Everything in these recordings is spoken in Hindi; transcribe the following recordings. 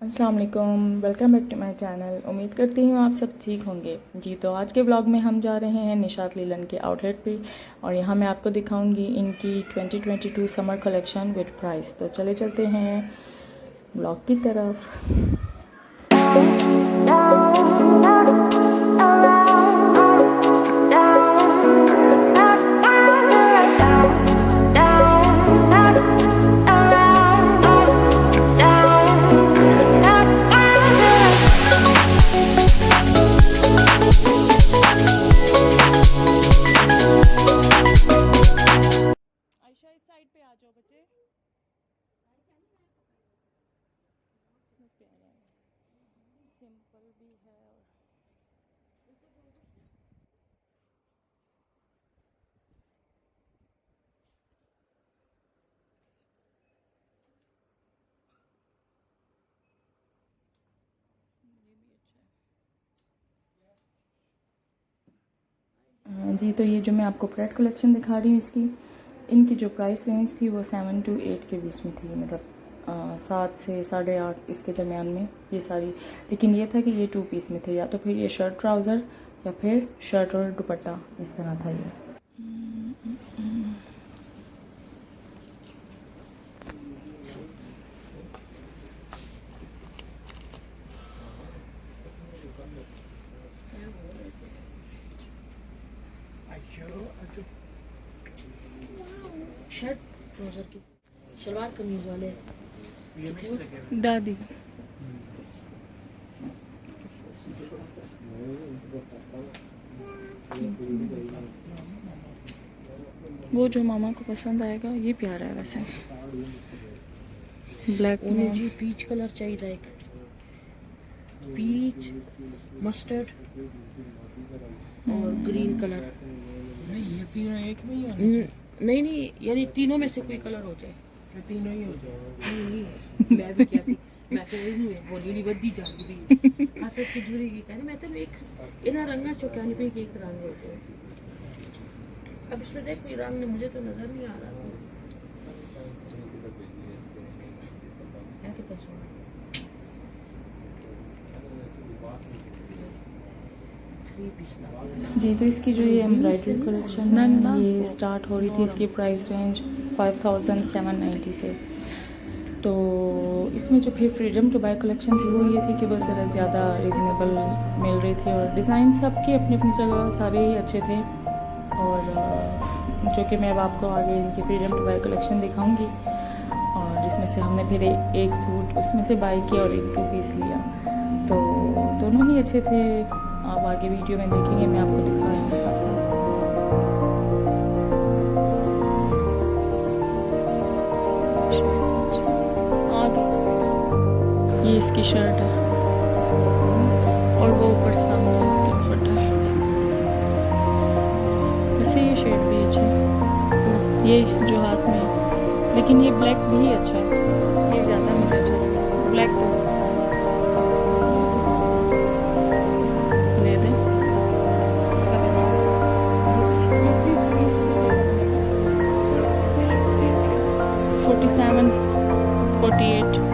अस्सलाम वालेकुम, welcome back to my channel. उम्मीद करती हूँ आप सब ठीक होंगे। जी तो आज के ब्लॉग में हम जा रहे हैं निशात लीलन के आउटलेट पे और यहाँ मैं आपको दिखाऊंगी इनकी 2022 समर कलेक्शन विद प्राइस। तो चले चलते हैं ब्लॉग की तरफ। सिंपल भी है और जी तो ये जो मैं आपको प्रेड कलेक्शन दिखा रही हूँ इसकी इनकी जो प्राइस रेंज थी वो 7 to 8 के बीच में थी, मतलब 7 से 8.5 इसके दरमियान में ये सारी। लेकिन ये था कि ये 2 पीस में थे, या तो फिर ये शर्ट ट्राउज़र या फिर शर्ट और दुपट्टा, इस तरह था ये। शर्ट ट्राउजर की शलवार कमीज वाले दादी वो जो मामा को पसंद आएगा, ये प्यारा है वैसे, ब्लैक में। जी पीच कलर चाहिए, एक पीच मस्टर्ड और ग्रीन कलर। नहीं ये तीनों एक में ही होने नहीं यानी तीनों में से कोई कलर हो जाए। चाहिए, तीनों ही हो जाए। नहीं मैं भी क्या थी, मैं तो नहीं बोली नहीं बद्दी जा रही हाथ की दूरी की कहने मैं तो एक इना रंगा चौकानी पे एक रंग होते हैं। अब इसमें देख कोई रंग मुझे तो नजर नहीं आ रहा है कितना सोना। जी तो इसकी जो ये एम्ब्रॉयडरी कलेक्शन है ये स्टार्ट हो रही थी, इसकी प्राइस रेंज 5790 से। तो इसमें जो फिर फ्रीडम टू बाय कलेक्शन थी वो ये थी कि वो ज़रा ज़्यादा रिजनेबल मिल रही थी और डिज़ाइन सबके अपनी अपनी जगह सारे ही अच्छे थे। और जो कि मैं अब आपको आगे इनकी फ्रीडम टू बाय कलेक्शन दिखाऊंगी, और जिसमें से हमने फिर एक सूट उसमें से बाय किया और एक 2 पीस लिया। तो दोनों ही अच्छे थे, आप आगे वीडियो में देखेंगे, मैं आपको दिखा रही हूँ साथ साथ। आगे ये इसकी शर्ट है और वो ऊपर सामने इसकी दुपट्टा है। वैसे ये शेड भी अच्छी है, ये जो हाथ में है, लेकिन ये ब्लैक भी अच्छा है, ये ज़्यादा मुझे अच्छा लगा। ब्लैक तो ले दें। 47 48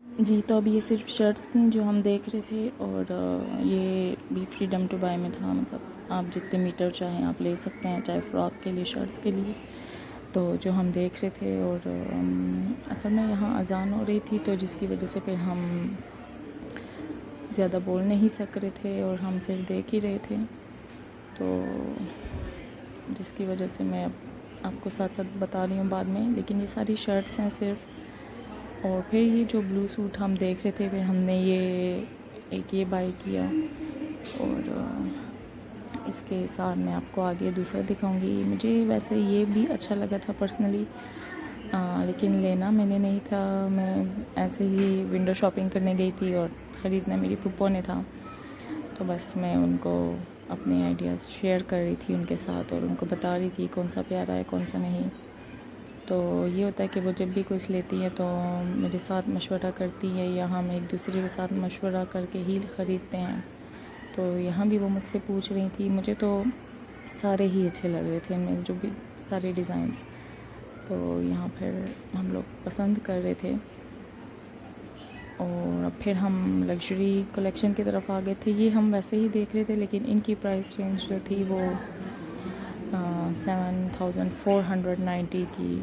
जी, तो अब ये सिर्फ शर्ट्स थी जो हम देख रहे थे, और ये भी फ्रीडम टू बाय में था। मतलब आप जितने मीटर चाहें आप ले सकते हैं, चाहे फ़्रॉक के लिए, शर्ट्स के लिए। तो जो हम देख रहे थे, और असल में यहाँ अज़ान हो रही थी, तो जिसकी वजह से फिर हम ज़्यादा बोल नहीं सक रहे थे और हम सिर्फ देख ही रहे थे। तो जिसकी वजह से मैं अब आपको साथ साथ बता रही हूँ बाद में। लेकिन ये सारी शर्ट्स हैं सिर्फ। और फिर ये जो ब्लू सूट हम देख रहे थे, फिर हमने ये बाय किया, और इसके साथ मैं आपको आगे दूसरा दिखाऊंगी। मुझे वैसे ये भी अच्छा लगा था पर्सनली, लेकिन लेना मैंने नहीं था। मैं ऐसे ही विंडो शॉपिंग करने गई थी और ख़रीदना मेरी फूफो ने था। तो बस मैं उनको अपने आइडियाज़ शेयर कर रही थी उनके साथ, और उनको बता रही थी कौन सा प्यारा है कौन सा नहीं। तो ये होता है कि वो जब भी कुछ लेती है तो मेरे साथ मशवरा करती है, या हम एक दूसरे के साथ मशवरा करके ही ख़रीदते हैं। तो यहाँ भी वो मुझसे पूछ रही थी। मुझे तो सारे ही अच्छे लग रहे थे, इनमें जो भी सारे डिज़ाइंस। तो यहाँ फिर हम लोग पसंद कर रहे थे, और अब फिर हम लग्जरी कलेक्शन की तरफ आ गए थे। ये हम वैसे ही देख रहे थे, लेकिन इनकी प्राइस रेंज जो थी वो 7490 की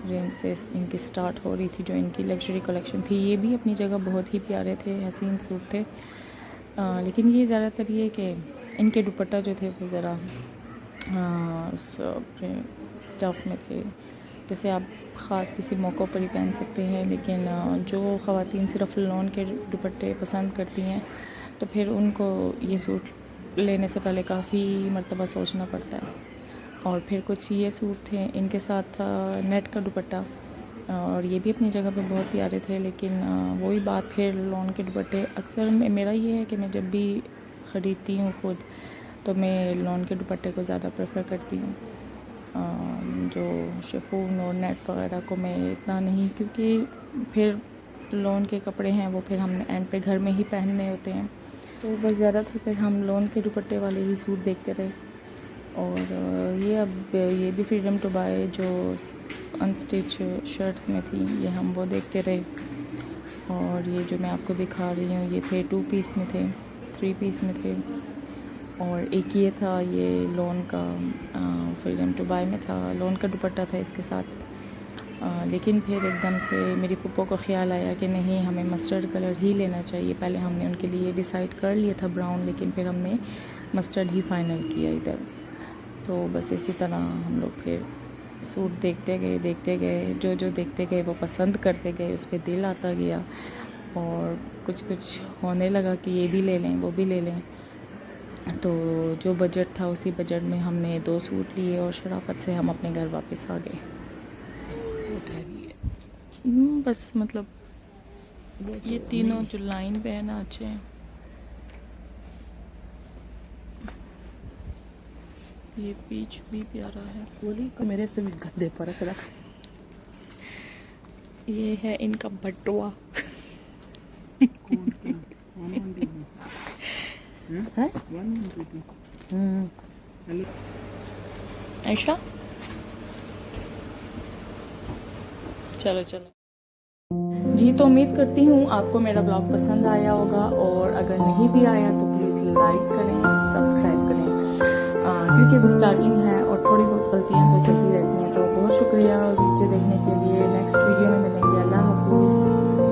रेंज से इनकी स्टार्ट हो रही थी, जो इनकी लग्जरी कलेक्शन थी। ये भी अपनी जगह बहुत ही प्यारे थे, हसीन सूट थे। लेकिन ये ज़्यादातर ये कि इनके दुपट्टा जो थे वो ज़रा स्टफ़ में थे, जैसे आप ख़ास किसी मौक़ों पर ही पहन सकते हैं। लेकिन जो ख़वातीन सिर्फ लॉन के दुपट्टे पसंद करती हैं, तो फिर उनको ये सूट लेने से पहले काफ़ी मर्तबा सोचना पड़ता है। और फिर कुछ ये सूट थे, इनके साथ था नेट का दुपट्टा, और ये भी अपनी जगह पे बहुत प्यारे थे। लेकिन वही बात, फिर लॉन के दुपट्टे अक्सर मेरा ये है कि मैं जब भी ख़रीदती हूँ खुद, तो मैं लॉन के दुपट्टे को ज़्यादा प्रेफर करती हूँ। जो शिफॉन और नेट वगैरह को मैं इतना नहीं, क्योंकि फिर लॉन के कपड़े हैं वो फिर हमने एंड पे घर में ही पहनने होते हैं। तो बस ज़्यादातर फिर हम लॉन के दुपट्टे वाले ही सूट देखते रहे। और ये भी फ्रीडम टू बाय जो अनस्टिच शर्ट्स में थी, ये हम वो देखते रहे। और ये जो मैं आपको दिखा रही हूँ, ये थे 2 पीस में थे, 3 पीस में थे। और एक ये था, ये लॉन का फ्रीडम टू बाय में था, लॉन का दुपट्टा था इसके साथ। लेकिन फिर एकदम से मेरी फूफो को ख्याल आया कि नहीं, हमें मस्टर्ड कलर ही लेना चाहिए। पहले हमने उनके लिए डिसाइड कर लिया था ब्राउन, लेकिन फिर हमने मस्टर्ड ही फ़ाइनल किया इधर। तो बस इसी तरह हम लोग फिर सूट देखते गए, जो देखते गए वो पसंद करते गए, उस पर दिल आता गया, और कुछ होने लगा कि ये भी ले लें वो भी ले लें। तो जो बजट था उसी बजट में हमने 2 सूट लिए, और शराफत से हम अपने घर वापस आ गए। बस मतलब ये तीनों जो लाइन पे है ना अच्छे हैं। ये पीच भी प्यारा है। बोली मेरे से भी गंदे पर सड़क से। ये है इनका बटुआ। ऐशा, चलो जी। तो उम्मीद करती हूँ आपको मेरा ब्लॉग पसंद आया होगा, और अगर नहीं भी आया तो प्लीज़ लाइक करें, सब्सक्राइब करें, क्योंकि वो स्टार्टिंग है और थोड़ी बहुत गलतियाँ तो चलती रहती हैं। तो बहुत शुक्रिया वीडियो देखने के लिए। नेक्स्ट वीडियो में मिलेंगे। अल्लाह हाफिज़।